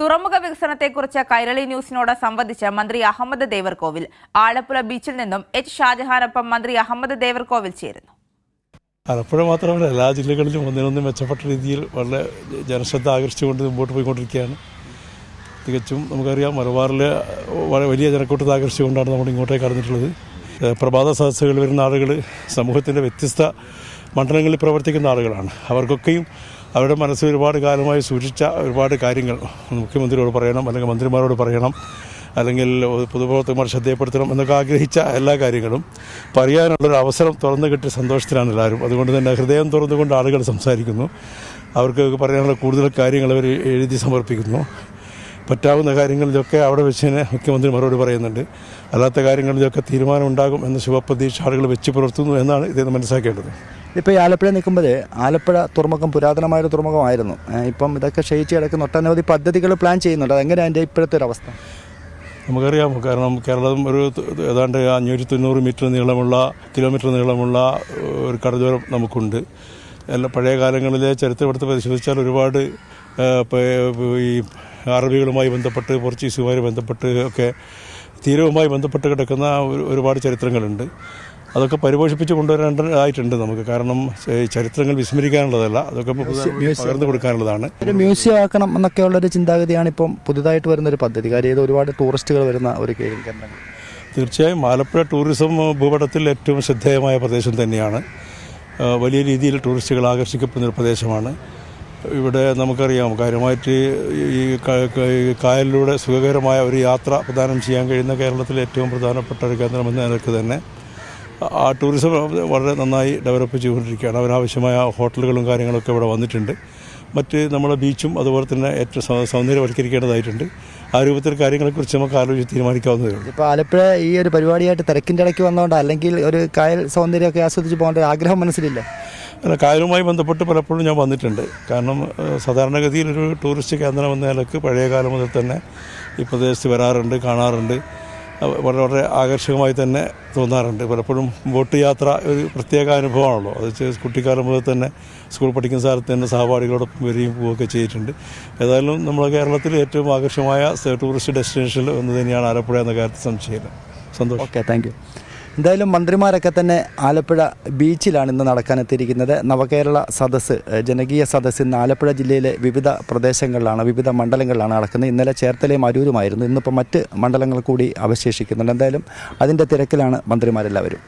തുറമുഖ വികസനത്തെക്കുറിച്ച് കൈരളി ന്യൂസിനോട് സംവദിച്ച മന്ത്രി അഹമ്മദ് ദേവർകോവിൽ. ആലപ്പുഴ ബീച്ചിൽ നിന്നും എച്ച് ഷാജഹാനൊപ്പം മന്ത്രി അഹമ്മദ് ദേവർകോവിൽ ചേരുന്നു. ആലപ്പുഴ മാത്രമല്ല എല്ലാ ജില്ലകളിലും ഒന്നിനൊന്നും മെച്ചപ്പെട്ട രീതിയിൽ വളരെ ജനശ്രദ്ധ ആകർഷിച്ചുകൊണ്ട് മുമ്പോട്ട് പോയിക്കൊണ്ടിരിക്കുകയാണ്. തികച്ചും നമുക്കറിയാം, മലബാറിൽ വലിയ ജനക്കൂട്ടത്തെ ആകർഷിച്ചുകൊണ്ടാണ് നമ്മൾ ഇങ്ങോട്ടേക്ക് കടന്നിട്ടുള്ളത്. പ്രഭാത സദസ്സുകൾ വരുന്ന ആളുകൾ സമൂഹത്തിൻ്റെ വ്യത്യസ്ത മണ്ഡലങ്ങളിൽ പ്രവർത്തിക്കുന്ന ആളുകളാണ്. അവർക്കൊക്കെയും അവരുടെ മനസ്സിൽ ഒരുപാട് കാലമായി സൂക്ഷിച്ച ഒരുപാട് കാര്യങ്ങൾ മുഖ്യമന്ത്രിയോട് പറയണം, അല്ലെങ്കിൽ മന്ത്രിമാരോട് പറയണം, അല്ലെങ്കിൽ പൊതുപ്രവർത്തകന്മാർ ശ്രദ്ധയപ്പെടുത്തണം എന്നൊക്കെ ആഗ്രഹിച്ച എല്ലാ കാര്യങ്ങളും പറയാനുള്ളൊരു അവസരം തുറന്നു കിട്ടിയ സന്തോഷത്തിലാണ് എല്ലാവരും. അതുകൊണ്ട് തന്നെ ഹൃദയം തുറന്നുകൊണ്ട് ആളുകൾ സംസാരിക്കുന്നു. അവർക്ക് പറയാനുള്ള കൂടുതൽ കാര്യങ്ങൾ അവർ എഴുതി സമർപ്പിക്കുന്നു. പറ്റാവുന്ന കാര്യങ്ങളിലൊക്കെ അവിടെ വെച്ച് തന്നെ മുഖ്യമന്ത്രി മറുപടി പറയുന്നുണ്ട്. അല്ലാത്ത കാര്യങ്ങളിലൊക്കെ തീരുമാനമുണ്ടാകും എന്ന ശുഭപ്രതീക്ഷ ആളുകൾ വെച്ച് പുലർത്തുന്നു എന്നാണ് ഇതെന്ന് മനസ്സിലാക്കേണ്ടത്. ഇപ്പോൾ ഈ ആലപ്പുഴ നിൽക്കുമ്പോൾ ആലപ്പുഴ തുറമുഖം പുരാതനമായൊരു തുറമുഖമായിരുന്നു. ഇപ്പം ഇതൊക്കെ ക്ഷയിച്ച് കിടക്കുന്ന ഒട്ടനവധി പദ്ധതികൾ പ്ലാൻ ചെയ്യുന്നുണ്ട്. അതെങ്ങനെയാണ് അതിൻ്റെ ഇപ്പോഴത്തെ ഒരു അവസ്ഥ? നമുക്കറിയാം, കാരണം കേരളം ഒരു ഏതാണ്ട് 590 കിലോമീറ്റർ നീളമുള്ള ഒരു കടലോരം നമുക്കുണ്ട്. എല്ലാ പഴയ കാലങ്ങളിലെ ചരിത്രമെടുത്ത് പരിശോധിച്ചാൽ ഒരുപാട് ഈ അറബികളുമായി ബന്ധപ്പെട്ട്, പോർച്ചുഗീസുമായി ബന്ധപ്പെട്ട് ഒക്കെ തീരവുമായി ബന്ധപ്പെട്ട് കിടക്കുന്ന ഒരുപാട് ചരിത്രങ്ങളുണ്ട്. അതൊക്കെ പരിപോഷിപ്പിച്ച് കൊണ്ടുവരേണ്ടതായിട്ടുണ്ട് നമുക്ക്. കാരണം ചരിത്രങ്ങൾ വിസ്മരിക്കാനുള്ളതല്ല, അതൊക്കെ പകർന്നു കൊടുക്കാനുള്ളതാണ്. ഒരു മ്യൂസിയം ആക്കണം എന്നൊക്കെയുള്ളൊരു ചിന്താഗതിയാണ് ഇപ്പം പുതുതായിട്ട് വരുന്നൊരു പദ്ധതി. കാര്യം ഇത് ഒരുപാട് ടൂറിസ്റ്റുകൾ വരുന്ന ഒരു കേന്ദ്രങ്ങൾ. തീർച്ചയായും ആലപ്പുഴ ടൂറിസം ഭൂപടത്തിൽ ഏറ്റവും ശ്രദ്ധേയമായ പ്രദേശം തന്നെയാണ്. വലിയ രീതിയിൽ ടൂറിസ്റ്റുകൾ ആകർഷിക്കപ്പെടുന്നൊരു പ്രദേശമാണ്. ഇവിടെ നമുക്കറിയാം, കാര്യമായിട്ട് ഈ കായലിലൂടെ സുഖകരമായ ഒരു യാത്ര പ്രദാനം ചെയ്യാൻ കഴിയുന്ന കേരളത്തിലെ ഏറ്റവും പ്രധാനപ്പെട്ട ഒരു കേന്ദ്രമെന്ന നിലയ്ക്ക് തന്നെ ആ ടൂറിസം വളരെ നന്നായി ഡെവലപ്പ് ചെയ്തുകൊണ്ടിരിക്കുകയാണ്. അതിനാവശ്യമായ ഹോട്ടലുകളും കാര്യങ്ങളൊക്കെ ഇവിടെ വന്നിട്ടുണ്ട്. മറ്റ് നമ്മുടെ ബീച്ചും അതുപോലെ തന്നെ ഏറ്റവും സൗന്ദര്യവൽക്കരിക്കേണ്ടതായിട്ടുണ്ട്. ആ രൂപത്തിൽ കാര്യങ്ങളെക്കുറിച്ച് നമുക്ക് ആലോചിച്ച് തീരുമാനിക്കാവുന്നതേ ഉള്ളൂ. ഇപ്പോൾ ആലപ്പുഴ ഈ ഒരു പരിപാടിയായിട്ട് തിരക്കിൻ്റെ ഇടയ്ക്ക് വന്നതുകൊണ്ട്, അല്ലെങ്കിൽ ഒരു കായൽ സൗന്ദര്യമൊക്കെ ആസ്വദിച്ച് പോകേണ്ട ആഗ്രഹം മനസ്സിലില്ല? അല്ല, കായലുമായി ബന്ധപ്പെട്ട് പലപ്പോഴും ഞാൻ വന്നിട്ടുണ്ട്. കാരണം സാധാരണഗതിയിൽ ഒരു ടൂറിസ്റ്റ് കേന്ദ്രം എന്ന നിലക്ക് പഴയ കാലം മുതൽ തന്നെ ഈ പ്രദേശത്ത് വരാറുണ്ട്, കാണാറുണ്ട്. വളരെ ആകർഷകമായി തന്നെ തോന്നാറുണ്ട്. പലപ്പോഴും ബോട്ട് യാത്ര ഒരു പ്രത്യേക അനുഭവമാണല്ലോ. അത് കുട്ടിക്കാലം മുതൽ തന്നെ സ്കൂൾ പഠിക്കുന്ന സ്ഥലത്ത് തന്നെ സഹപാഠികളോടൊപ്പം വരികയും പോവുകയൊക്കെ ചെയ്തിട്ടുണ്ട്. ഏതായാലും നമ്മുടെ കേരളത്തിൽ ഏറ്റവും ആകർഷകമായ ടൂറിസ്റ്റ് ഡെസ്റ്റിനേഷനിൽ ഒന്ന് തന്നെയാണ് ആലപ്പുഴ എന്ന കാര്യത്തിൽ സംശയമില്ല. സന്തോഷം. Okay, thank you. എന്തായാലും മന്ത്രിമാരൊക്കെ തന്നെ ആലപ്പുഴ ബീച്ചിലാണ് ഇന്ന് നടക്കാനെത്തിയിരിക്കുന്നത്. നവകേരള സദസ്സ്, ജനകീയ സദസ്സ് ഇന്ന് ആലപ്പുഴ ജില്ലയിലെ വിവിധ പ്രദേശങ്ങളിലാണ്, വിവിധ മണ്ഡലങ്ങളിലാണ് നടക്കുന്നത്. ഇന്നലെ ചേർത്തലയും അരൂരുമായിരുന്നു. ഇന്നിപ്പോൾ മറ്റ് മണ്ഡലങ്ങൾ കൂടി അവശേഷിക്കുന്നുണ്ട്. എന്തായാലും അതിൻ്റെ തിരക്കിലാണ് മന്ത്രിമാരെല്ലാവരും.